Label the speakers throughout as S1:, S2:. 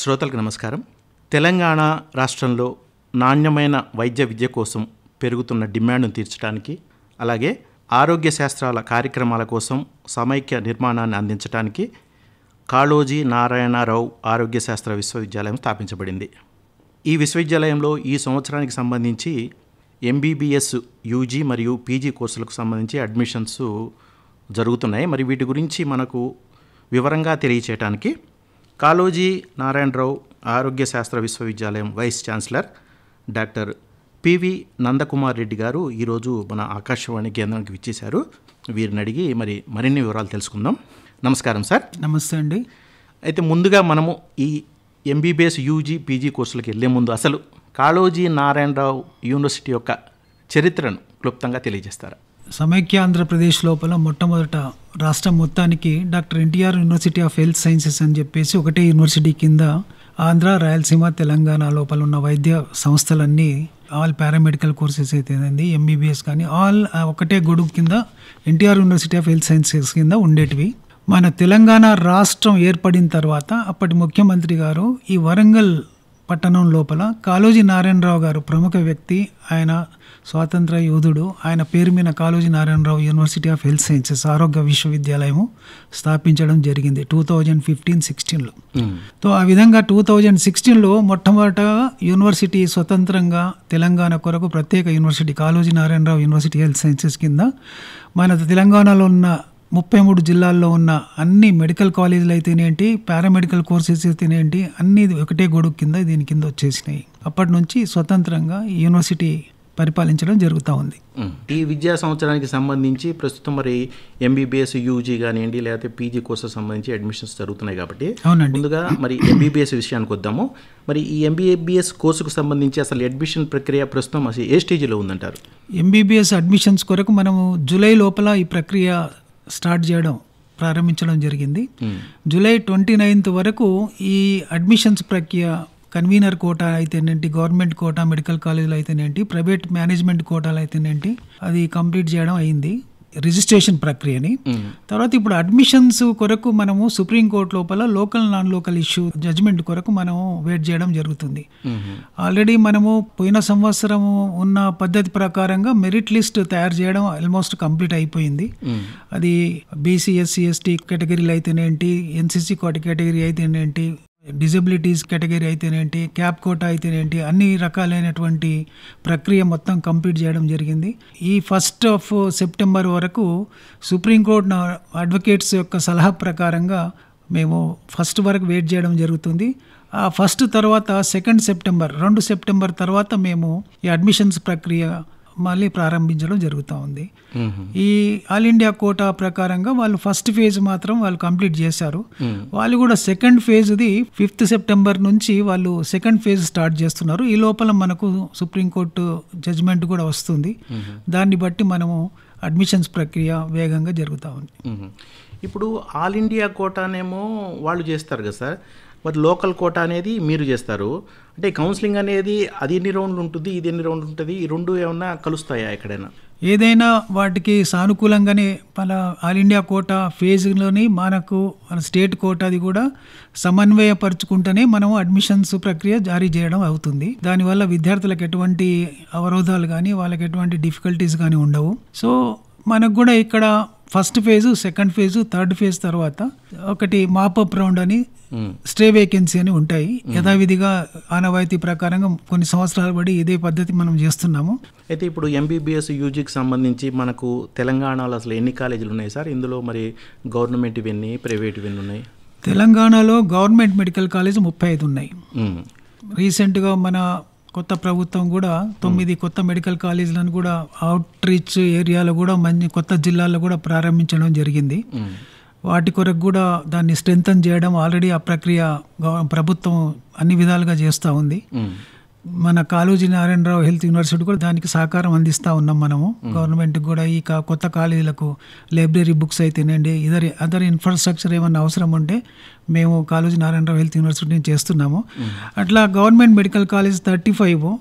S1: శ్రోతలకు నమస్కారం. తెలంగాణ రాష్ట్రంలో నాణ్యమైన వైద్య విద్య కోసం పెరుగుతున్న డిమాండ్ను తీర్చడానికి, అలాగే ఆరోగ్య శాస్త్రాల కార్యక్రమాల కోసం సమైక్య నిర్మాణాన్ని అందించడానికి కాళోజీ నారాయణరావు ఆరోగ్య శాస్త్ర విశ్వవిద్యాలయం స్థాపించబడింది. ఈ విశ్వవిద్యాలయంలో ఈ సంవత్సరానికి సంబంధించి ఎంబీబీఎస్ యూజీ మరియు పీజీ కోర్సులకు సంబంధించి అడ్మిషన్స్ జరుగుతున్నాయి. మరి వీటి గురించి మనకు వివరంగా తెలియచేయడానికి కాళోజీ నారాయణరావు ఆరోగ్య శాస్త్ర విశ్వవిద్యాలయం vice chancellor doctor PV Nandakumar Reddy garu ఈరోజు మన ఆకాశవాణి కేంద్రానికి విచ్చేశారు. వీరిని అడిగి మరిన్ని వివరాలు తెలుసుకుందాం. నమస్కారం సార్.
S2: నమస్తే అండి.
S1: అయితే ముందుగా మనము ఈ ఎంబీబీఎస్ యూజీ పీజీ కోర్సులకు వెళ్ళే ముందు అసలు కాళోజీ నారాయణరావు యూనివర్సిటీ యొక్క చరిత్రను క్లుప్తంగా తెలియజేస్తారా?
S2: సమైక్య ఆంధ్రప్రదేశ్ లోపల మొట్టమొదట రాష్ట్రం మొత్తానికి doctor NTR university of health sciences అని చెప్పేసి ఒకటే యూనివర్సిటీ కింద ఆంధ్ర, రాయలసీమ, తెలంగాణ లోపల ఉన్న వైద్య సంస్థలన్నీ ఆల్ పారామెడికల్ కోర్సెస్ అయితేనండి, ఎంబీబీఎస్ కానీ ఆల్ ఒకటే గొడుగు కింద NTR university of health sciences కింద ఉండేటివి. మన తెలంగాణ రాష్ట్రం ఏర్పడిన తర్వాత అప్పటి ముఖ్యమంత్రి గారు ఈ వరంగల్ పట్టణం లోపల కాళోజీ నారాయణరావు గారు ప్రముఖ వ్యక్తి, ఆయన స్వాతంత్ర యోధుడు, ఆయన పేరు మీద Kaloji Narayana Rao university of health sciences ఆరోగ్య విశ్వవిద్యాలయము స్థాపించడం జరిగింది 2015-16లో. సో ఆ విధంగా 2016లో మొట్టమొదట యూనివర్సిటీ స్వతంత్రంగా తెలంగాణ కొరకు ప్రత్యేక university Kaloji Narayana Rao university health sciences కింద మన తెలంగాణలో ఉన్న 33 జిల్లాల్లో ఉన్న అన్ని మెడికల్ కాలేజీలు అయితేనేంటి, పారామెడికల్ కోర్సెస్ అయితేనేంటి అన్ని ఒకటే గొడుగు కింద దీని కింద వచ్చేసినాయి. అప్పటి నుంచి స్వతంత్రంగా ఈ యూనివర్సిటీ పరిపాలించడం జరుగుతూ ఉంది.
S1: ఈ విద్యా సంవత్సరానికి సంబంధించి ప్రస్తుతం మరి ఎంబీబీఎస్ యూజీ కానివ్వండి లేకపోతే పీజీ కోర్సు సంబంధించి అడ్మిషన్స్ జరుగుతున్నాయి కాబట్టి ముందుగా మరి ఎంబీబీఎస్ విషయానికి వద్దాము. మరి ఈ ఎంబీబీఎస్ కోర్సుకు సంబంధించి అసలు అడ్మిషన్ ప్రక్రియ ప్రస్తుతం అసలు ఏ స్టేజ్లో ఉందంటారు?
S2: ఎంబీబీఎస్ అడ్మిషన్స్ కొరకు మనము జూలై లోపల ఈ ప్రక్రియ ప్రారంభించడం జరిగింది. జూలై 29 వరకు ఈ అడ్మిషన్స్ ప్రక్రియ కన్వీనర్ కోటా అయితేనేంటి, గవర్నమెంట్ కోటా మెడికల్ కాలేజీలు అయితేనేంటి, ప్రైవేట్ మేనేజ్మెంట్ కోటాలు అయితేనేంటి అది కంప్లీట్ చేయడం అయింది రిజిస్ట్రేషన్ ప్రక్రియని. తర్వాత ఇప్పుడు అడ్మిషన్స్ కొరకు మనము సుప్రీంకోర్టు లోపల local non local issue judgement కొరకు మనము వెయిట్ చేయడం జరుగుతుంది. ఆల్రెడీ మనము పోయిన సంవత్సరము ఉన్న పద్ధతి ప్రకారంగా మెరిట్ లిస్ట్ తయారు చేయడం ఆల్మోస్ట్ కంప్లీట్ అయిపోయింది. అది బీసీ, ఎస్సీ, ఎస్టీ కేటగిరీలు అయితేనేంటి, ఎన్సీసీ కేటగిరీ అయితేనేంటి, డిజబిలిటీస్ కేటగిరీ అయితేనేంటి, క్యాప్ కోటా అయితేనేంటి అన్ని రకాలైనటువంటి ప్రక్రియ మొత్తం కంప్లీట్ చేయడం జరిగింది. ఈ 1 సెప్టెంబర్ వరకు సుప్రీంకోర్టు అడ్వకేట్స్ యొక్క సలహా ప్రకారంగా మేము 1 వరకు వెయిట్ చేయడం జరుగుతుంది. ఆ 1 తర్వాత 2 సెప్టెంబర్ తర్వాత మేము ఈ అడ్మిషన్స్ ప్రక్రియ మళ్ళీ ప్రారంభించడం జరుగుతూ ఉంది. ఈ ఆల్ ఇండియా కోటా ప్రకారంగా వాళ్ళు ఫస్ట్ ఫేజ్ మాత్రం వాళ్ళు కంప్లీట్ చేశారు. వాళ్ళు కూడా సెకండ్ ఫేజ్ది 5 సెప్టెంబర్ నుంచి వాళ్ళు సెకండ్ ఫేజ్ స్టార్ట్ చేస్తున్నారు. ఈ లోపల మనకు సుప్రీంకోర్టు జడ్జిమెంట్ కూడా వస్తుంది. దాన్ని బట్టి మనము అడ్మిషన్స్ ప్రక్రియ వేగంగా జరుగుతూ ఉంది.
S1: ఇప్పుడు ఆల్ ఇండియా కోటానేమో వాళ్ళు చేస్తారు కదా సార్, మరి లోకల్ కోటా అనేది మీరు చేస్తారు. అంటే కౌన్సిలింగ్ అనేది అది ఎన్ని రౌండ్లు ఉంటుంది, ఇది ఎన్ని రౌండ్లు ఉంటుంది, ఈ రెండు ఏమన్నా కలుస్తాయా ఎక్కడైనా?
S2: ఏదైనా వాటికి సానుకూలంగానే మన ఆల్ ఇండియా కోటా ఫేజ్లోని మనకు మన స్టేట్ కోటాది కూడా సమన్వయపరుచుకుంటేనే మనం అడ్మిషన్స్ ప్రక్రియ జారీ చేయడం అవుతుంది. దానివల్ల విద్యార్థులకు ఎటువంటి అవరోధాలు కానీ వాళ్ళకి ఎటువంటి డిఫికల్టీస్ కానీ ఉండవు. సో మనకు కూడా ఇక్కడ first phase, second phase, third phase తర్వాత ఒకటి మాపప్ రౌండ్ అని, స్టే వేకెన్సీ అని ఉంటాయి. యథావిధిగా ఆనవాయితీ ప్రకారంగా కొన్ని సంవత్సరాలు పడి ఇదే పద్ధతి మనం చేస్తున్నాము.
S1: అయితే ఇప్పుడు ఎంబీబీఎస్ యూజీకి సంబంధించి మనకు తెలంగాణలో అసలు ఎన్ని కాలేజీలు ఉన్నాయి సార్? ఇందులో మరి గవర్నమెంట్ ఇవన్నీ, ప్రైవేట్ ఇవన్నీ ఉన్నాయి?
S2: తెలంగాణలో గవర్నమెంట్ మెడికల్ కాలేజ్ 35 ఉన్నాయి. రీసెంట్గా మన కొత్త ప్రభుత్వం కూడా 9 కొత్త మెడికల్ కాలేజీలను కూడా అవుట్ రీచ్ ఏరియాలో కూడా మంచి కొత్త జిల్లాల్లో కూడా ప్రారంభించడం జరిగింది. వాటి కొరకు కూడా దాన్ని స్ట్రెంథన్ చేయడం ఆల్రెడీ ఆ ప్రక్రియ ప్రభుత్వం అన్ని విధాలుగా చేస్తూ ఉంది. మన కాళోజీ నారాయణరావు హెల్త్ యూనివర్సిటీ కూడా దానికి సహకారం అందిస్తూ ఉన్నాం మనము. గవర్నమెంట్కి కూడా ఈ కొత్త కాలేజీలకు లైబ్రరీ బుక్స్ అయితేనండి, అదర్ ఇన్ఫ్రాస్ట్రక్చర్ ఏమన్నా అవసరం ఉంటే మేము కాళోజీ నారాయణరావు హెల్త్ యూనివర్సిటీ చేస్తున్నాము. అట్లా government medical college 35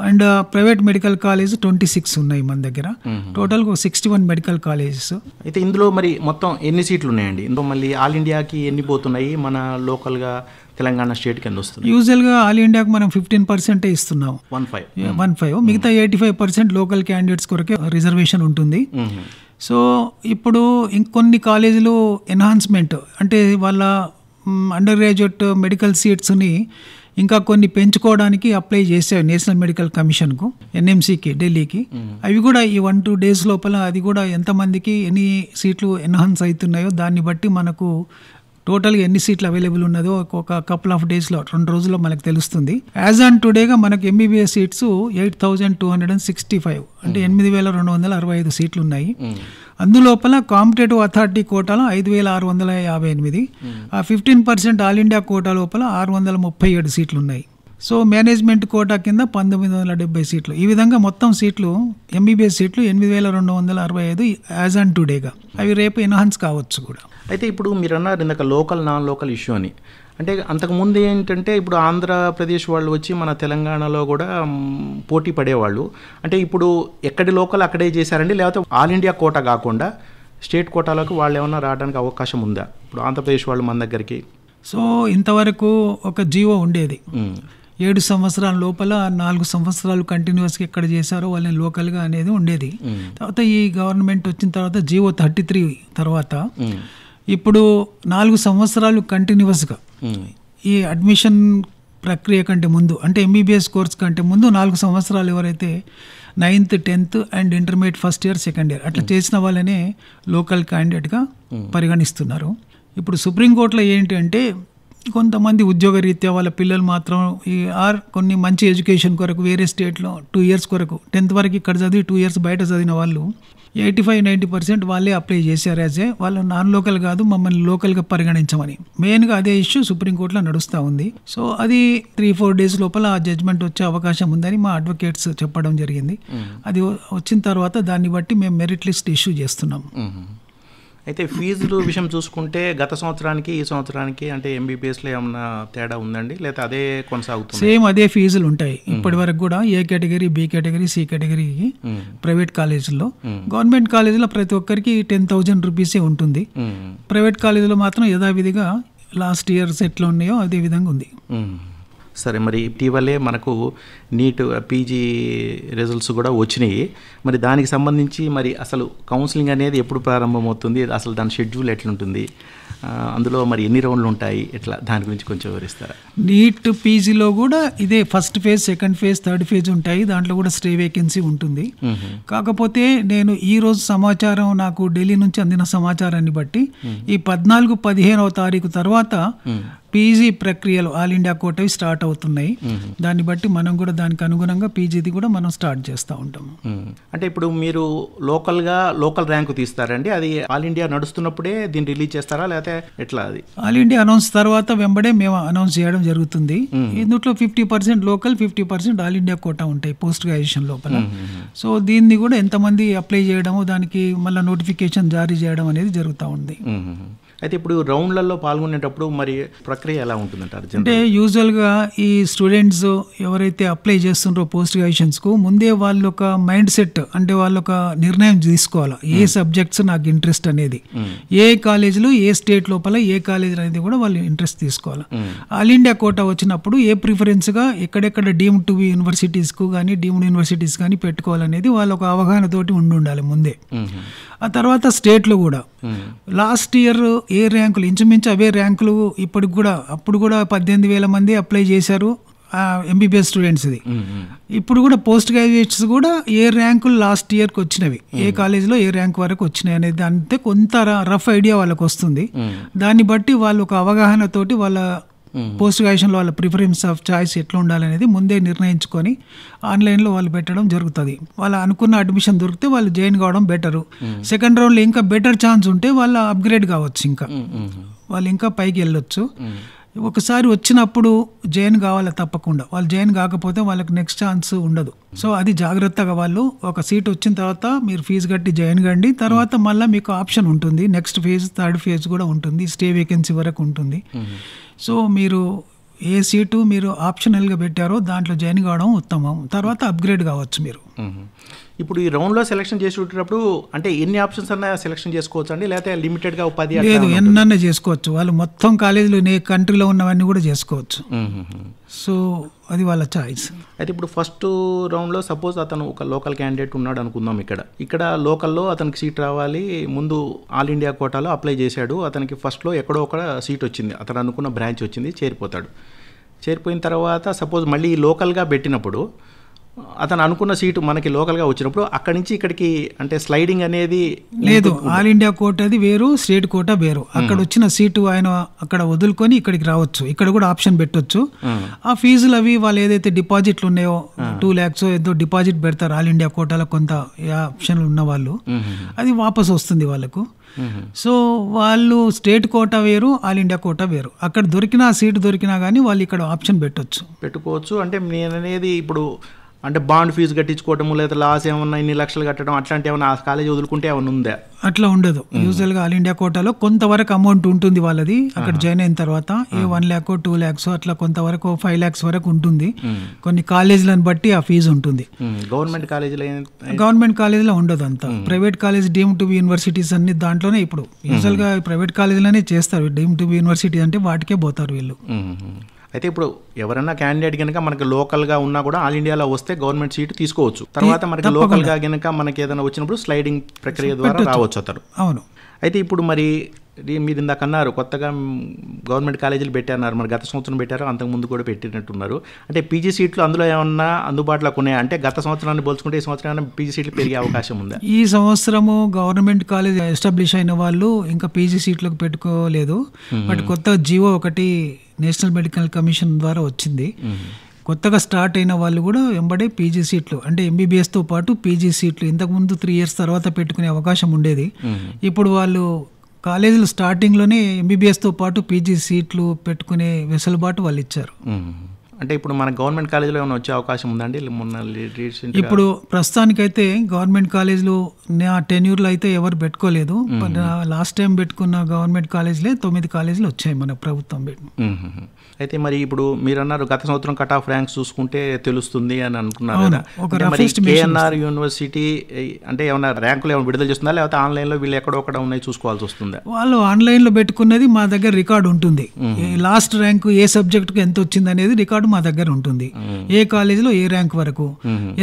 S2: and private medical college 26 ఉన్నాయి మన దగ్గర. Total 61 medical colleges.
S1: అయితే ఇందులో మరి మొత్తం ఎన్ని సీట్లు ఉన్నాయండి? ఇందులో మళ్ళీ ఆల్ ఇండియాకి ఎన్ని పోతున్నాయి, మన లోకల్గా తెలంగాణ స్టేట్కి ఎన్ని వస్తుంది?
S2: యూజువల్గా ఆల్ ఇండియాకి మనం 15% ఇస్తున్నాం, 15. మిగతా 85% లోకల్ క్యాండిడేట్స్ కొరకే రిజర్వేషన్ ఉంటుంది. సో ఇప్పుడు ఇంకొన్ని కాలేజీలు ఎన్హాన్స్మెంట్ అంటే వాళ్ళ అండర్ గ్రాడ్యుయేట్ మెడికల్ సీట్స్ని ఇంకా కొన్ని పెంచుకోవడానికి అప్లై చేసావు నేషనల్ మెడికల్ కమిషన్కు, ఎన్ఎంసీకి, ఢిల్లీకి. అవి కూడా ఈ 1-2 days లోపల అది కూడా ఎంతమందికి ఎన్ని సీట్లు ఎన్హాన్స్ అవుతున్నాయో దాన్ని బట్టి మనకు టోటల్గా ఎన్ని సీట్లు అవైలబుల్ ఉన్నదో ఒక కపుల్ ఆఫ్ డేస్లో 2 రోజుల్లో మనకు తెలుస్తుంది. యాజ్ ఆన్ టుడేగా మనకు ఎంబీబీఎస్ సీట్స్ 8,265 అంటే 8,265 సీట్లు ఉన్నాయి. అందులోపల కాంపిటేటివ్ అథారిటీ కోటాలో 5,658, ఆ 15% ఆల్ ఇండియా కోటా లోపల 637 సీట్లు ఉన్నాయి. సో మేనేజ్మెంట్ కోటా కింద 1970 సీట్లు. ఈ విధంగా మొత్తం సీట్లు ఎంబీబీఎస్ సీట్లు 8,265 యాజ్ ఆన్ టుడేగా. అవి రేపు ఎన్హాన్స్ కావచ్చు కూడా.
S1: అయితే ఇప్పుడు మీరు అన్నారు ఇందాక లోకల్ నాన్ లోకల్ ఇష్యూ అని. అంటే అంతకుముందు ఏంటంటే ఇప్పుడు ఆంధ్రప్రదేశ్ వాళ్ళు వచ్చి మన తెలంగాణలో కూడా పోటీ పడేవాళ్ళు. అంటే ఇప్పుడు ఎక్కడి లోకల్ అక్కడే చేశారండి, లేకపోతే ఆల్ ఇండియా కోటా కాకుండా స్టేట్ కోటాలోకి వాళ్ళు ఏమన్నా రావడానికి అవకాశం ఉందా ఇప్పుడు ఆంధ్రప్రదేశ్ వాళ్ళు మన దగ్గరికి?
S2: సో ఇంతవరకు ఒక జీవో ఉండేది, 7 సంవత్సరాల లోపల 4 సంవత్సరాలు కంటిన్యూస్గా ఎక్కడ చేశారో వాళ్ళని లోకల్గా అనేది ఉండేది. తర్వాత ఈ గవర్నమెంట్ వచ్చిన తర్వాత జీవో 33 తర్వాత ఇప్పుడు 4 సంవత్సరాలు కంటిన్యూస్గా ఈ అడ్మిషన్ ప్రక్రియ కంటే ముందు అంటే ఎంబీబీఎస్ కోర్స్ కంటే ముందు 4 సంవత్సరాలు ఎవరైతే 9th, 10th and intermediate first year, second year అట్లా చేసిన వాళ్ళనే లోకల్ క్యాండిడేట్గా పరిగణిస్తున్నారు. ఇప్పుడు సుప్రీంకోర్టులో ఏంటి అంటే కొంతమంది ఉద్యోగరీత్యా వాళ్ళ పిల్లలు మాత్రం కొన్ని మంచి ఎడ్యుకేషన్ కొరకు వేరే స్టేట్లో 2 years కొరకు 10th వరకు ఇక్కడ చదివి 2 years బయట చదివిన వాళ్ళు 85-90% వాళ్ళే అప్లై చేశారు. వాళ్ళు నాన్ లోకల్ కాదు, మమ్మల్ని లోకల్గా పరిగణించమని మెయిన్గా అదే ఇష్యూ సుప్రీంకోర్టులో నడుస్తూ ఉంది. సో అది 3-4 days లోపల ఆ జడ్జ్మెంట్ వచ్చే అవకాశం ఉందని మా అడ్వకేట్స్ చెప్పడం జరిగింది. అది వచ్చిన తర్వాత దాన్ని బట్టి మేము మెరిట్ లిస్ట్ ఇష్యూ చేస్తున్నాం.
S1: అయితే ఫీజులు విషయం చూసుకుంటే గత సంవత్సరానికి ఈ సంవత్సరానికి అంటే ఎంబీబీఎస్లో ఏమన్నా తేడా ఉందండి, లేదా అదే కొనసాగుతుంది?
S2: సేమ్ అదే ఫీజులు ఉంటాయి ఇప్పటి వరకు కూడా. ఏ కేటగిరీ, బి కేటగిరీ, సి కేటగిరీకి ప్రైవేట్ కాలేజీలో. గవర్నమెంట్ కాలేజీలో ప్రతి ఒక్కరికి 10,000 రూపీసే ఉంటుంది. ప్రైవేట్ కాలేజీలో మాత్రం యథావిధిగా లాస్ట్ ఇయర్ ఎట్లా ఉన్నాయో అదే విధంగా ఉంది.
S1: సరే, మరి ఇటీవలే మనకు నీట్ పీజీ రిజల్ట్స్ కూడా వచ్చినాయి. మరి దానికి సంబంధించి మరి అసలు కౌన్సిలింగ్ అనేది ఎప్పుడు ప్రారంభమవుతుంది, అసలు దాని షెడ్యూల్ ఎట్లుంటుంది, అందులో మరి ఎన్ని రౌండ్లు ఉంటాయి, ఎట్లా దాని గురించి కొంచెం వివరిస్తారా?
S2: నీట్ పీజీలో కూడా ఇదే first phase, second phase, third phase ఉంటాయి. దాంట్లో కూడా స్టే వేకెన్సీ ఉంటుంది. కాకపోతే నేను ఈరోజు సమాచారం నాకు ఢిల్లీ నుంచి అందిన సమాచారాన్ని బట్టి ఈ 14-15వ తారీఖు తర్వాత పీజీ ప్రక్రియలు ఆల్ ఇండియా కోటవి స్టార్ట్ అవుతున్నాయి. దాన్ని బట్టి మనం కూడా దానికి అనుగుణంగా పీజీది కూడా మనం స్టార్ట్ చేస్తూ ఉంటాము.
S1: అంటే ఇప్పుడు మీరు లోకల్ ర్యాంకు తీస్తారండి, అది ఆల్ ఇండియా నడుస్తున్నప్పుడే దీన్ని రిలీజ్ చేస్తారా, లేకపోతే ఎట్లా? అది
S2: ఆల్ ఇండియా అనౌన్స్ తర్వాత వెంబడే మేము అనౌన్స్ చేయడం జరుగుతుంది. ఇందులో 50% లోకల్, 50% ఆల్ ఇండియా కోటా ఉంటాయి పోస్ట్ గ్రాడ్యుయేషన్ లోపల. సో దీన్ని కూడా ఎంతమంది అప్లై చేయడము, దానికి మళ్ళీ నోటిఫికేషన్ జారీ చేయడం అనేది జరుగుతూ ఉంది.
S1: అయితే ఇప్పుడు రౌండ్లలో పాల్గొనేటప్పుడు మరి ప్రక్రియ ఎలా ఉంటుందంటారు?
S2: అంటే యూజువల్గా ఈ స్టూడెంట్స్ ఎవరైతే అప్లై చేస్తుంటారో పోస్ట్ గ్రాడ్యుయేషన్స్కు ముందే వాళ్ళు ఒక మైండ్ సెట్ అంటే వాళ్ళు ఒక నిర్ణయం తీసుకోవాలి, ఏ సబ్జెక్ట్స్ నాకు ఇంట్రెస్ట్ అనేది, ఏ కాలేజీలో ఏ స్టేట్ లోపల ఏ కాలేజ్ అనేది కూడా వాళ్ళు ఇంట్రెస్ట్ తీసుకోవాలి. ఆల్ ఇండియా కోటా వచ్చినప్పుడు ఏ ప్రిఫరెన్స్గా ఎక్కడెక్కడ డీమ్డ్ టు బి యూనివర్సిటీస్కు కానీ డీమ్డ్ యూనివర్సిటీస్ కానీ పెట్టుకోవాలనేది వాళ్ళ ఒక అవగాహనతోటి ఉండాలి ముందే. ఆ తర్వాత స్టేట్లో కూడా లాస్ట్ ఇయర్ ఏ ర్యాంకులు ఇంచుమించు అవే ర్యాంకులు ఇప్పటికి కూడా, అప్పుడు కూడా 18,000 మంది అప్లై చేశారు ఎంబీబీఎస్ స్టూడెంట్స్ది. ఇప్పుడు కూడా పోస్ట్ గ్రాడ్యుయేట్స్ కూడా ఏ ర్యాంకులు లాస్ట్ ఇయర్కి వచ్చినవి, ఏ కాలేజీలో ఏ ర్యాంక్ వరకు వచ్చినాయి అనేది అంతే కొంత రఫ్ ఐడియా వాళ్ళకి వస్తుంది. దాన్ని బట్టి వాళ్ళు ఒక అవగాహనతోటి వాళ్ళ పోస్ట్ గ్రాడ్యుయేషన్లో వాళ్ళ ప్రిఫరెన్స్ ఆఫ్ చాయిస్ ఎట్లా ఉండాలనేది ముందే నిర్ణయించుకొని ఆన్లైన్లో వాళ్ళు పెట్టడం జరుగుతుంది. వాళ్ళు అనుకున్న అడ్మిషన్ దొరికితే వాళ్ళు జాయిన్ కావడం బెటరు. సెకండ్ రౌండ్లో ఇంకా బెటర్ ఛాన్స్ ఉంటే వాళ్ళు అప్గ్రేడ్ కావచ్చు, ఇంకా వాళ్ళు ఇంకా పైకి వెళ్ళొచ్చు. ఒకసారి వచ్చినప్పుడు జాయిన్ కావాలి తప్పకుండా. వాళ్ళు జాయిన్ కాకపోతే వాళ్ళకి నెక్స్ట్ ఛాన్స్ ఉండదు. సో అది జాగ్రత్తగా వాళ్ళు ఒక సీట్ వచ్చిన తర్వాత మీరు ఫీజు కట్టి జాయిన్ కండి. తర్వాత మళ్ళీ మీకు ఆప్షన్ ఉంటుంది, నెక్స్ట్ ఫేజ్, థర్డ్ ఫేజ్ కూడా ఉంటుంది, స్టే వేకెన్సీ వరకు ఉంటుంది. సో మీరు ఏ సీటు మీరు ఆప్షనల్గా పెట్టారో దాంట్లో జాయిన్ కావడం ఉత్తమం. తర్వాత అప్గ్రేడ్ కావచ్చు మీరు.
S1: ఇప్పుడు ఈ రౌండ్లో సెలెక్షన్ చేసేటప్పుడు అంటే ఎన్ని ఆప్షన్స్ అన్నా సెలెక్షన్ చేసుకోవచ్చు అండి, లేకపోతే లిమిటెడ్గా 10?
S2: లేదు, ఎన్నన్నా చేసుకోవచ్చు. వాళ్ళు మొత్తం కాలేజీలు కంట్రీలో ఉన్నవన్నీ కూడా చేసుకోవచ్చు. సో అది వాళ్ళ చాయిస్.
S1: అయితే ఇప్పుడు ఫస్ట్ రౌండ్లో సపోజ్ అతను ఒక లోకల్ క్యాండిడేట్ ఉన్నాడు అనుకుందాం. ఇక్కడ లోకల్లో అతనికి సీట్ రావాలి, ముందు ఆల్ ఇండియా కోటాలో అప్లై చేశాడు, అతనికి ఫస్ట్లో ఎక్కడో ఒక సీట్ వచ్చింది, అతను అనుకున్న బ్రాంచ్ వచ్చింది, చేరిపోతాడు. చేరిపోయిన తర్వాత సపోజ్ మళ్ళీ లోకల్గా పెట్టినప్పుడు అతను అనుకున్న సీటు మనకి లోకల్గా వచ్చినప్పుడు అక్కడి నుంచి ఇక్కడికి అంటే స్లైడింగ్ అనేది
S2: లేదు. ఆల్ ఇండియా కోట అది వేరు, స్టేట్ కోట వేరు. అక్కడ వచ్చిన సీటు ఆయన అక్కడ వదులుకొని ఇక్కడికి రావచ్చు, ఇక్కడ కూడా ఆప్షన్ పెట్టొచ్చు. ఆ ఫీజులు అవి వాళ్ళు ఏదైతే డిపాజిట్లు ఉన్నాయో 2 lakhs ఏదో డిపాజిట్ పెడతారు ఆల్ ఇండియా కోటాలో, కొంత ఆప్షన్లు ఉన్న వాళ్ళు, అది వాపస్ వస్తుంది వాళ్ళకు. సో వాళ్ళు స్టేట్ కోటా వేరు, ఆల్ ఇండియా కోటా వేరు. అక్కడ దొరికిన సీటు దొరికినా కానీ వాళ్ళు ఇక్కడ ఆప్షన్ పెట్టుకోవచ్చు. అంటే
S1: నేను అనేది ఇప్పుడు అంటే బాండ్ ఫీజు కట్టించుకోవటము లేదా లాస్ ఏమన్నా ఇన్ని లక్షలు కట్టడం అట్లాంటి ఏమన్నా ఆ కాలేజ్ వదులుకుంటే ఏమన్నా ఉందా?
S2: అట్లా ఉండదు. యూజువల్గా ఆల్ ఇండియా కోటాలో కొంతవరకు అమౌంట్ ఉంటుంది వాళ్ళది. అక్కడ జాయిన్ అయిన తర్వాత 1 lakh 2 lakhs అట్లా కొంతవరకు 5 lakhs వరకు ఉంటుంది. కొన్ని కాలేజీలను బట్టి ఆ ఫీజు ఉంటుంది. గవర్నమెంట్ కాలేజీలో ఉండదు అంతా. Private college deem to be universities అన్ని దాంట్లోనే ఇప్పుడు యూజువల్గా ప్రైవేట్ కాలేజీలోనే చేస్తారు. డీమ్ టు బి యూనివర్సిటీ అంటే వాటికే పోతారు వీళ్ళు.
S1: అయితే ఇప్పుడు ఎవరైనా క్యాండిడేట్ కనుక మనకి లోకల్గా ఉన్నా కూడా ఆల్ ఇండియాలో వస్తే గవర్నమెంట్ సీటు తీసుకోవచ్చు. తర్వాత మనకి లోకల్గా కనుక మనకి ఏదైనా వచ్చినప్పుడు స్లైడింగ్ ప్రక్రియ ద్వారా రావచ్చు అతను.
S2: అవును.
S1: అయితే ఇప్పుడు మరి మీరు ఇందాక అన్నారు కొత్తగా గవర్నమెంట్ కాలేజీలు పెట్టారు, మరి గత సంవత్సరం పెట్టారు, అంతకుముందు కూడా పెట్టినట్టున్నారు. అంటే పీజీ సీట్లు అందులో ఏమన్నా అందుబాటులోకి ఉన్నాయా? అంటే గత సంవత్సరాన్ని పోల్చుకుంటే ఈ సంవత్సరం ఏమైనా పీజీ సీట్లు పెరిగే అవకాశం ఉందా?
S2: ఈ సంవత్సరము గవర్నమెంట్ కాలేజ్ ఎస్టాబ్లిష్ అయిన వాళ్ళు ఇంకా పీజీ సీట్లకు పెట్టుకోలేదు. బట్ కొత్త జీవో ఒకటి నేషనల్ మెడికల్ కమిషన్ ద్వారా వచ్చింది. కొత్తగా స్టార్ట్ అయిన వాళ్ళు కూడా వెంబడే పీజీ సీట్లు అంటే ఎంబీబీఎస్తో పాటు పీజీ సీట్లు ఇంతకుముందు 3 years తర్వాత పెట్టుకునే అవకాశం ఉండేది. ఇప్పుడు వాళ్ళు కాలేజీలు స్టార్టింగ్లోనే ఎంబీబీఎస్తో పాటు పీజీ సీట్లు పెట్టుకునే వెసులుబాటు వాళ్ళు ఇచ్చారు.
S1: అంటే ఇప్పుడు మన గవర్నమెంట్ కాలేజీలో ఏమైనా వచ్చే అవకాశం ఉందండి?
S2: ఇప్పుడు ప్రస్తుతానికైతే గవర్నమెంట్ కాలేజీలు నా టెన్యూర్లో అయితే ఎవరు పెట్టుకోలేదు. లాస్ట్ టైం పెట్టుకున్న గవర్నమెంట్ కాలేజీలే 9 కాలేజీలు వచ్చాయి మన ప్రభుత్వం పెట్టి.
S1: అయితే మరి ఇప్పుడు మీరు అన్నారు గత సంవత్సరం కట్ ఆఫ్ ర్యాంక్స్ చూసుకుంటే తెలుస్తుంది అని అనుకున్నారు కదా. కేఎన్ఆర్ యూనివర్సిటీ అంటే ఏమైనా ర్యాంకులు ఏమైనా విడుదల చేస్తుందా, లేకపోతే ఆన్లైన్లో వీళ్ళు ఎక్కడొక్కడ ఉన్నాయి చూసుకోవాల్సి వస్తుందా?
S2: వాళ్ళు ఆన్లైన్లో పెట్టుకున్నది మా దగ్గర రికార్డు ఉంటుంది. లాస్ట్ ర్యాంకు ఏ సబ్జెక్టుకు ఎంత వచ్చింది అనేది రికార్డు మా దగ్గర ఉంటుంది. ఏ కాలేజీలో ఏ ర్యాంక్ వరకు,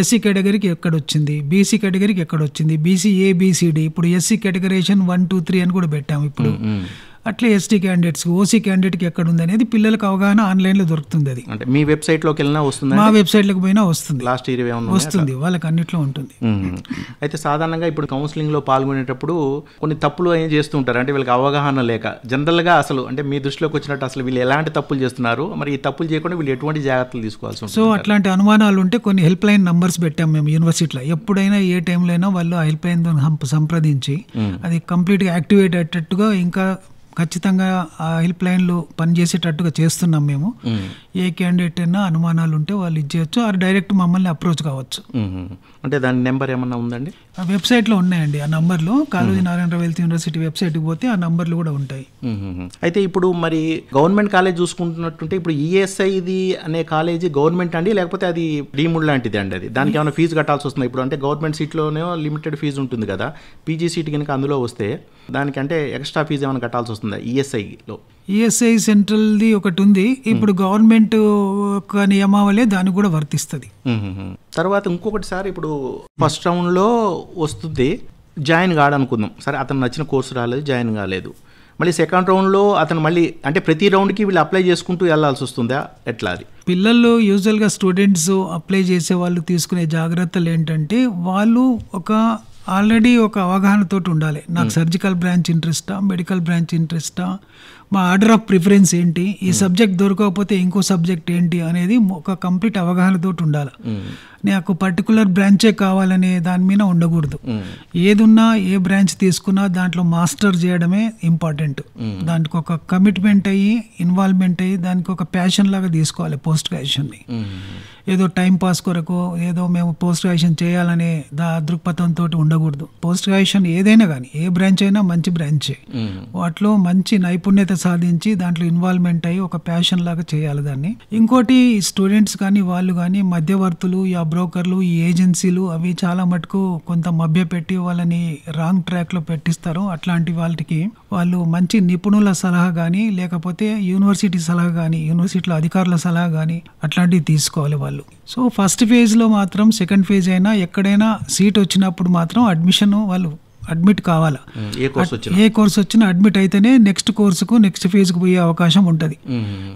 S2: ఎస్సీ కేటగిరీకి ఎక్కడ వచ్చింది, బీసీ కేటగిరీకి ఎక్కడ వచ్చింది, బీసీ ఏబిసిడి, ఇప్పుడు ఎస్సీ కేటగరైజేషన్ 1 2 3 అని కూడా పెట్టాము ఇప్పుడు. అట్లే ఎస్టీ క్యాండిడేట్స్, ఓసీ క్యాండిడేట్కి ఎక్కడ ఉంది అనేది పిల్లలకు అవగాహన ఆన్లైన్లో దొరుకుతుంది. అది
S1: అంటే మీ వెబ్సైట్లోకి వెళ్ళినా వస్తుంది,
S2: మా వెబ్సైట్లోకి పోయినా వస్తుంది.
S1: లాస్ట్ ఇయర్
S2: వస్తుంది, వాళ్ళకి అన్నిట్లో ఉంటుంది.
S1: అయితే సాధారణంగా ఇప్పుడు కౌన్సిలింగ్లో పాల్గొనేటప్పుడు కొన్ని తప్పులు ఏం చేస్తూ ఉంటారు అంటే వీళ్ళకి అవగాహన లేక. జనరల్గా అసలు అంటే మీ దృష్టిలోకి వచ్చినట్టు అసలు వీళ్ళు ఎలాంటి తప్పులు చేస్తున్నారు, మరి ఈ తప్పులు చేయకుండా వీళ్ళు ఎటువంటి జాగ్రత్తలు తీసుకోవాల్సి ఉంటుంది?
S2: సో అట్లాంటి అనుమానాలు ఉంటే కొన్ని హెల్ప్ లైన్ నంబర్స్ పెట్టాం మేము యూనివర్సిటీలో. ఎప్పుడైనా ఏ టైంలో అయినా వాళ్ళు ఆ హెల్ప్ లైన్ సంప్రదించి అది కంప్లీట్గా యాక్టివేట్ అయ్యేటట్టుగా ఇంకా ఖచ్చితంగా ఆ హెల్ప్ లైన్లు పనిచేసేటట్టుగా చేస్తున్నాం మేము. ఏ క్యాండిడేట్ అయినా అనుమానాలు ఉంటే వాళ్ళు ఇచ్చేయచ్చు, ఆర్ డైరెక్ట్ మమ్మల్ని అప్రోచ్ కావచ్చు.
S1: అంటే దాని నెంబర్ ఏమన్నా ఉందండి?
S2: ఆ వెబ్సైట్లో ఉన్నాయండి ఆ నంబర్లు. కాళోజీ నారాయణరావు హెల్త్ యూనివర్సిటీ వెబ్సైట్కి పోతే ఆ నంబర్లు కూడా ఉంటాయి.
S1: అయితే ఇప్పుడు మరి గవర్నమెంట్ కాలేజ్ చూసుకుంటున్నట్టుంటే ఇప్పుడు ఈఎస్ఐది అనే కాలేజీ గవర్నమెంట్ అండి, లేకపోతే అది డీమ్డ్ లాంటిది అండి? అది దానికి ఏమైనా ఫీజు కట్టాల్సి వస్తుంది? ఇప్పుడు అంటే గవర్నమెంట్ సీట్లోనే లిమిటెడ్ ఫీజు ఉంటుంది కదా, పీజీ సీట్ కనుక అందులో వస్తే దానికి అంటే ఎక్స్ట్రా ఫీజు ఏమైనా కట్టాల్సి వస్తుందా ఈఎస్ఐలో?
S2: ఈఎస్ఐ సెంట్రల్ది ఒకటి ఉంది. ఇప్పుడు గవర్నమెంట్ ఒక నియమావళి దానికి కూడా వర్తిస్తుంది.
S1: తర్వాత ఇంకొకటి సార్, ఇప్పుడు ఫస్ట్ రౌండ్లో వస్తుంది, జాయిన్ కాడనుకుందాం సరే, అతను నచ్చిన కోర్సు రాలేదు, జాయిన్ కాలేదు. మళ్ళీ సెకండ్ రౌండ్లో అతను మళ్ళీ అంటే ప్రతి రౌండ్కి వీళ్ళు అప్లై చేసుకుంటూ వెళ్ళాల్సి వస్తుందా, ఎట్లా? అది
S2: పిల్లలు యూజువల్గా స్టూడెంట్స్ అప్లై చేసే వాళ్ళు తీసుకునే జాగ్రత్తలు ఏంటంటే వాళ్ళు ఆల్రెడీ ఒక అవగాహనతో ఉండాలి. నాకు సర్జికల్ బ్రాంచ్ ఇంట్రెస్టా, మెడికల్ బ్రాంచ్ ఇంట్రెస్టా, మా ఆర్డర్ ఆఫ్ ప్రిఫరెన్స్ ఏంటి, ఈ సబ్జెక్ట్ దొరకకపోతే ఇంకో సబ్జెక్ట్ ఏంటి అనేది ఒక కంప్లీట్ అవగాహనతో ఉండాలి. నాకు పర్టికులర్ బ్రాంచే కావాలనే దాని మీద ఉండకూడదు. ఏదున్నా ఏ బ్రాంచ్ తీసుకున్నా దాంట్లో మాస్టర్ చేయడమే ఇంపార్టెంట్. దానికి ఒక కమిట్మెంట్ అయ్యి ఇన్వాల్వ్మెంట్ అయ్యి దానికి ఒక ప్యాషన్ లాగా తీసుకోవాలి పోస్ట్ గ్రాడ్యుయేషన్ని. ఏదో టైం పాస్ కొరకు ఏదో మేము పోస్ట్ గ్రాడ్యుయేషన్ చేయాలనే దృక్పథంతో ఉండకూడదు. పోస్ట్ గ్రాడ్యుయేషన్ ఏదైనా కానీ ఏ బ్రాంచ్ అయినా మంచి బ్రాంచే, వాటిలో మంచి నైపుణ్యత సాధించి దాంట్లో ఇన్వాల్వ్మెంట్ అయ్యి ఒక ప్యాషన్ లాగా చేయాలి దాన్ని. ఇంకోటి స్టూడెంట్స్ కానీ వాళ్ళు కానీ మధ్యవర్తులు, బ్రోకర్లు, ఈ ఏజెన్సీలు అవి చాలా మటుకు కొంత మభ్యపెట్టి వాళ్ళని రాంగ్ ట్రాక్లో పెట్టిస్తారు. అట్లాంటి వాళ్ళకి వాళ్ళు మంచి నిపుణుల సలహా కానీ లేకపోతే యూనివర్సిటీ సలహా కానీ యూనివర్సిటీలో అధికారుల సలహా కానీ అట్లాంటివి తీసుకోవాలి వాళ్ళు. సో ఫస్ట్ ఫేజ్లో మాత్రం, సెకండ్ ఫేజ్ అయినా ఎక్కడైనా సీట్ వచ్చినప్పుడు మాత్రం అడ్మిషన్ వాళ్ళు అడ్మిట్ కావాలా. ఏ కోర్స్ వచ్చినా అడ్మిట్ అయితేనే నెక్స్ట్ కోర్సుకు నెక్స్ట్ ఫేజ్కి పోయే అవకాశం ఉంటుంది.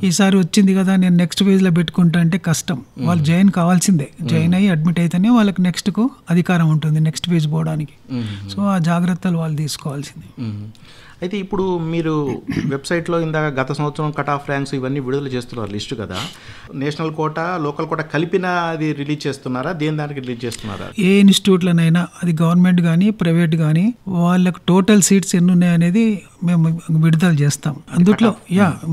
S2: ఈసారి వచ్చింది కదా నేను నెక్స్ట్ ఫేజ్లో పెట్టుకుంటా అంటే కష్టం. వాళ్ళు జాయిన్ కావాల్సిందే, జాయిన్ అయ్యి అడ్మిట్ అయితేనే వాళ్ళకి నెక్స్ట్కు అధికారం ఉంటుంది నెక్స్ట్ ఫేజ్ పోవడానికి. సో ఆ జాగ్రత్తలు వాళ్ళు తీసుకోవాల్సిందే.
S1: అయితే ఇప్పుడు మీరు వెబ్సైట్లో ఇందాక గత సంవత్సరం కట్ ఆఫ్ ర్యాంక్స్ ఇవన్నీ విడుదల చేస్తున్నారు లిస్టు కదా, నేషనల్ కోటా లోకల్ కోటా కలిపిన అది రిలీజ్ చేస్తున్నారా, దేని దానికి రిలీజ్ చేస్తున్నారా?
S2: ఏ ఇన్స్టిట్యూట్లనైనా అది గవర్నమెంట్ కానీ ప్రైవేట్ కానీ వాళ్ళకు టోటల్ సీట్స్ ఎన్ని ఉన్నాయనేది మేము విడుదల చేస్తాం. అందులో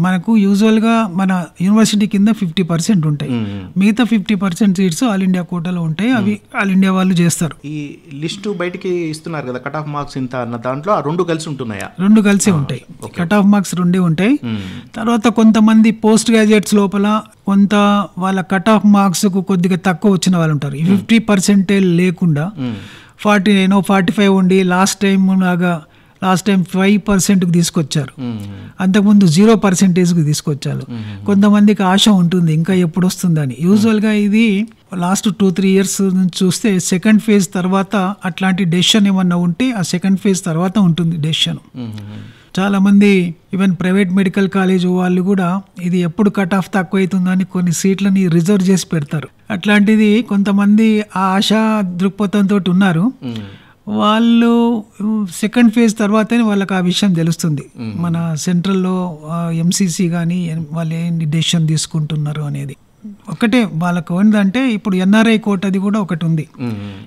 S2: మనకు యూజువల్గా మన యూనివర్సిటీ కింద 50% ఉంటాయి, మిగతా 50% సీట్స్ ఆల్ ఇండియా కోటాలో ఉంటాయి. అవి ఆల్ ఇండియా వాళ్ళు చేస్తారు.
S1: ఈ లిస్టు బయటికి ఇస్తున్నారు కదా కట్ ఆఫ్ మార్క్స్ ఇంత అన్న దాంట్లో ఆ రెండు కలిసి ఉంటున్నాయా?
S2: రెండు కలిసి ఉంటాయి. కట్ ఆఫ్ మార్క్స్ రెండే ఉంటాయి. తర్వాత కొంతమంది పోస్ట్ గ్రాడ్యుయేట్స్ లోపల కొంత వాళ్ళ కట్ ఆఫ్ మార్క్స్ కు కొద్దిగా తక్కువ వచ్చిన వాళ్ళు ఉంటారు. 50% లేకుండా 49, 45 ఉండి లాస్ట్ టైం 5%కి తీసుకొచ్చారు, అంతకుముందు 0%కి తీసుకొచ్చారు. కొంతమందికి ఆశ ఉంటుంది ఇంకా ఎప్పుడు వస్తుందని. యూజువల్గా ఇది లాస్ట్ 2-3 ఇయర్స్ నుంచి చూస్తే సెకండ్ ఫేజ్ తర్వాత అట్లాంటి డెసిషన్ ఏమన్నా ఉంటే ఆ సెకండ్ ఫేజ్ తర్వాత ఉంటుంది డెసిషన్. చాలా మంది ఈవెన్ ప్రైవేట్ మెడికల్ కాలేజ్ వాళ్ళు కూడా ఇది ఎప్పుడు కట్ ఆఫ్ తక్కువ అవుతుందని కొన్ని సీట్లని రిజర్వ్ చేసి పెడతారు. అట్లాంటిది కొంతమంది ఆ ఆశా దృక్పథంతో ఉన్నారు. వాళ్ళు సెకండ్ ఫేజ్ తర్వాతనే వాళ్ళకి ఆ విషయం తెలుస్తుంది, మన సెంట్రల్లో ఎంసీసీ కానీ వాళ్ళు ఏంటి డెసిషన్ తీసుకుంటున్నారు అనేది. ఒకటే వాళ్ళకు ఏంటంటే ఇప్పుడు ఎన్ఆర్ఐ కోట అది కూడా ఒకటి ఉంది.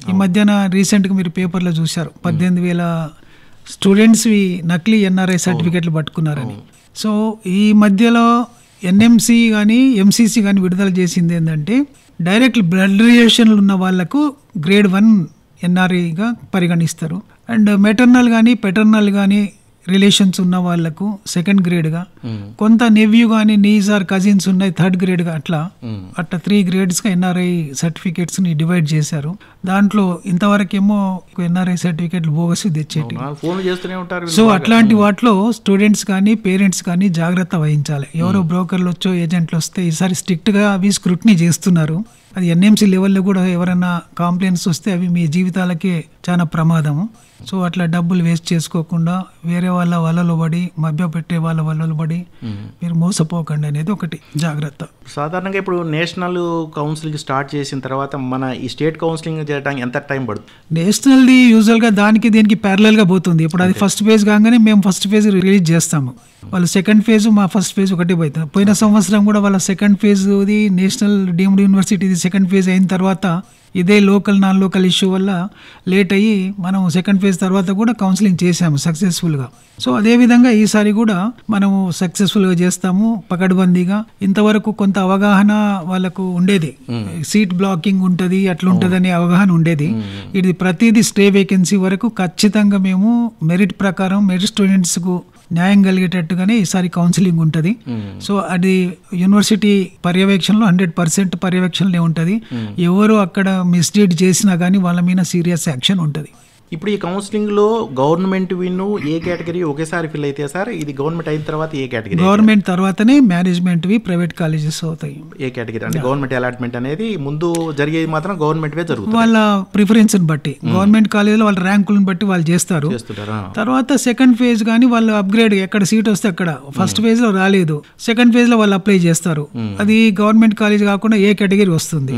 S2: ఈ మధ్యన రీసెంట్గా మీరు పేపర్లో చూశారు 18,000 స్టూడెంట్స్వి నకిలీ ఎన్ఆర్ఐ సర్టిఫికెట్లు పట్టుకున్నారని. సో ఈ మధ్యలో ఎన్ఎంసీ కానీ ఎంసీసీ కానీ విడుదల చేసింది ఏంటంటే డైరెక్ట్ బ్లడ్ రిలేషన్లు ఉన్న వాళ్లకు గ్రేడ్ 1 ఎన్ఆర్ఐగా పరిగణిస్తారు. అండ్ మెటర్నల్ కానీ పెటర్నల్ కానీ రిలేషన్స్ ఉన్న వాళ్లకు సెకండ్ గ్రేడ్గా, కొంత నెవ్యూ కానీ నీస్ ఆర్ కజిన్స్ ఉన్నాయి థర్డ్ గ్రేడ్గా, అట్లా 3 గ్రేడ్స్గా ఎన్ఆర్ఐ సర్టిఫికేట్స్ని డివైడ్ చేశారు. దాంట్లో ఇంతవరకేమో ఎన్ఆర్ఐ సర్టిఫికేట్లు బోగస్ తెచ్చేటి. సో అట్లాంటి వాటిలో స్టూడెంట్స్ కానీ పేరెంట్స్ కానీ జాగ్రత్త వహించాలి. ఎవరో బ్రోకర్లు వచ్చో ఏజెంట్లు వస్తే ఈసారి స్ట్రిక్ట్గా అవి స్క్రూటినీ చేస్తున్నారు. అది ఎన్ఎంసీ లెవెల్లో కూడా ఎవరైనా కంప్లైంట్స్ వస్తే అవి మీ జీవితాలకే చాలా ప్రమాదము. సో అట్లా డబ్బులు వేస్ట్ చేసుకోకుండా వేరే వాళ్ళ వలలో పడి మభ్య పెట్టే వాళ్ళ వలలో పడి మీరు మోసపోకండి అనేది ఒకటి జాగ్రత్త.
S1: సాధారణంగా ఇప్పుడు నేషనల్ కౌన్సిలింగ్ స్టార్ట్ చేసిన తర్వాత మన ఈ స్టేట్ కౌన్సిలింగ్ చేయడానికి ఎంత టైం పడుతుంది?
S2: నేషనల్ది యూజువల్గా దీనికి ప్యారలల్గా పోతుంది. ఇప్పుడు అది ఫస్ట్ ఫేజ్ కాగానే మేము ఫస్ట్ ఫేజ్ రిలీజ్ చేస్తాము. వాళ్ళు సెకండ్ ఫేజ్ మా ఫస్ట్ ఫేజ్ ఒకటి పోతుంది. పోయిన సంవత్సరం కూడా వాళ్ళ సెకండ్ ఫేజ్ది నేషనల్ డీమ్డ్ యూనివర్సిటీది సెకండ్ ఫేజ్ అయిన తర్వాత ఇదే నాన్ లోకల్ ఇష్యూ వల్ల లేట్ అయ్యి మనం సెకండ్ ఫేజ్ తర్వాత కూడా కౌన్సిలింగ్ చేశాము సక్సెస్ఫుల్గా. సో అదేవిధంగా ఈసారి కూడా మనము సక్సెస్ఫుల్గా చేస్తాము పకడ్బందీగా. ఇంతవరకు కొంత అవగాహన వాళ్ళకు ఉండేది, సీట్ బ్లాకింగ్ ఉంటుంది అట్లుంటుంది అనే అవగాహన ఉండేది. ఇది ప్రతిదీ స్టే వేకెన్సీ వరకు ఖచ్చితంగా మేము మెరిట్ ప్రకారం మెరిట్ స్టూడెంట్స్కు న్యాయం కలిగేటట్టుగానే ఈసారి కౌన్సిలింగ్ ఉంటుంది. సో అది యూనివర్సిటీ పర్యవేక్షణలో 100% పర్యవేక్షణలే ఉంటుంది. ఎవరు అక్కడ మిస్లీడ్ చేసినా కానీ వాళ్ళ మీద సీరియస్ యాక్షన్ ఉంటుంది.
S1: ఇప్పుడు ఈ కౌన్సిలింగ్లో గవర్నమెంట్ విన్ ఏ కేటగిరీ ఒకేసారి ఫిల్ అయితే సార్, ఇది గవర్నమెంట్ అయిన తర్వాత ఏ కేటగిరీ?
S2: గవర్నమెంట్ తర్వాతనే మేనేజ్మెంట్వి ప్రైవేట్ కాలేజెస్ అవుతాయి.
S1: ఏ కేటగిరీ అంటే గవర్నమెంట్ అలాట్మెంట్ అనేది ముందు జరిగేది మాత్రం గవర్నమెంట్వే జరుగుతుంది.
S2: వాళ్ళ ప్రిఫరెన్స్ని బట్టి గవర్నమెంట్ కాలేజీలో వాళ్ళ ర్యాంకులను బట్టి వాళ్ళు చేస్తారు. తర్వాత సెకండ్ ఫేజ్ కానీ వాళ్ళు అప్గ్రేడ్ ఎక్కడ సీట్ వస్తే అక్కడ ఫస్ట్ ఫేజ్ లో రాలేదు సెకండ్ ఫేజ్ లో వాళ్ళు అప్లై చేస్తారు. అది గవర్నమెంట్ కాలేజ్ కాకుండా ఏ కేటగిరీ వస్తుంది.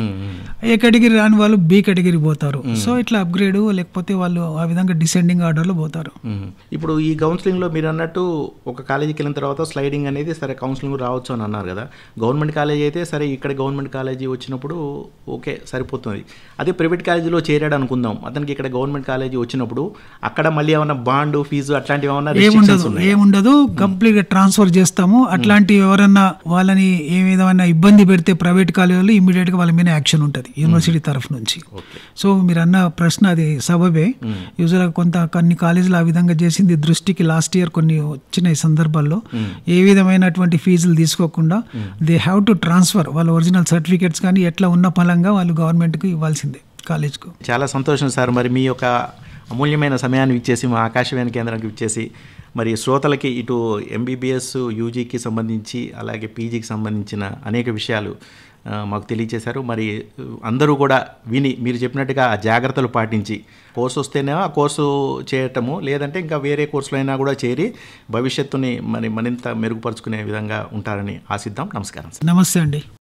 S2: ఏ కేటగిరీ రాని వాళ్ళు బి కేటగిరీ పోతారు. సో ఇట్లా అప్గ్రేడ్ లేకపోతే వాళ్ళు వాళ్ళు ఆ విధంగా డిసెండింగ్ ఆర్డర్లో పోతారు.
S1: ఇప్పుడు ఈ కౌన్సిలింగ్లో మీరు అన్నట్టు ఒక కాలేజీకి వెళ్ళిన తర్వాత స్లైడింగ్ అనేది సరే కౌన్సిలింగ్ రావచ్చు అని అన్నారు కదా. గవర్నమెంట్ కాలేజీ అయితే సరే ఇక్కడ గవర్నమెంట్ కాలేజీ వచ్చినప్పుడు ఓకే సరిపోతుంది. అదే ప్రైవేట్ కాలేజీలో చేరాడు అనుకుందాం, అతనికి ఇక్కడ గవర్నమెంట్ కాలేజీ వచ్చినప్పుడు అక్కడ మళ్ళీ ఏమైనా బాండ్ ఫీజు అట్లాంటివి
S2: ఏముండదు, కంప్లీట్గా ట్రాన్స్ఫర్ చేస్తాము. అట్లాంటి ఎవరన్నా వాళ్ళని ఏ విధమైన ఇబ్బంది పెడితే ప్రైవేట్ కాలేజీలో ఇమీడియట్గా వాళ్ళ మీద యాక్షన్ ఉంటుంది యూనివర్సిటీ తరఫు నుంచి. సో మీరు అన్న ప్రశ్న అది సబబే. యూజువల్గా కొన్ని కాలేజీలు ఆ విధంగా చేసింది దృష్టికి లాస్ట్ ఇయర్ కొన్ని వచ్చిన సందర్భాల్లో ఏ విధమైనటువంటి ఫీజులు తీసుకోకుండా దే హ్యావ్ టు ట్రాన్స్ఫర్ వాళ్ళ ఒరిజినల్ సర్టిఫికేట్స్ కానీ ఎట్లా ఉన్న ఫలంగా వాళ్ళు గవర్నమెంట్కి ఇవ్వాల్సిందే కాలేజ్కు.
S1: చాలా సంతోషం సార్. మరి మీ యొక్క అమూల్యమైన సమయాన్ని ఇచ్చేసి మా ఆకాశవాణి కేంద్రానికి ఇచ్చేసి మరి శ్రోతలకి ఇటు ఎంబీబీఎస్ యూజీకి సంబంధించి అలాగే పీజీకి సంబంధించిన అనేక విషయాలు మాకు తెలియజేశారు. మరి అందరూ కూడా విని మీరు చెప్పినట్టుగా ఆ జాగ్రత్తలు పాటించి కోర్సు వస్తేనే ఆ కోర్సు చేయటము, లేదంటే ఇంకా వేరే కోర్సులో అయినా కూడా చేరి భవిష్యత్తుని మరింత మెరుగుపరుచుకునే విధంగా ఉంటారని ఆశిద్దాం. నమస్కారం.
S2: నమస్తే అండి.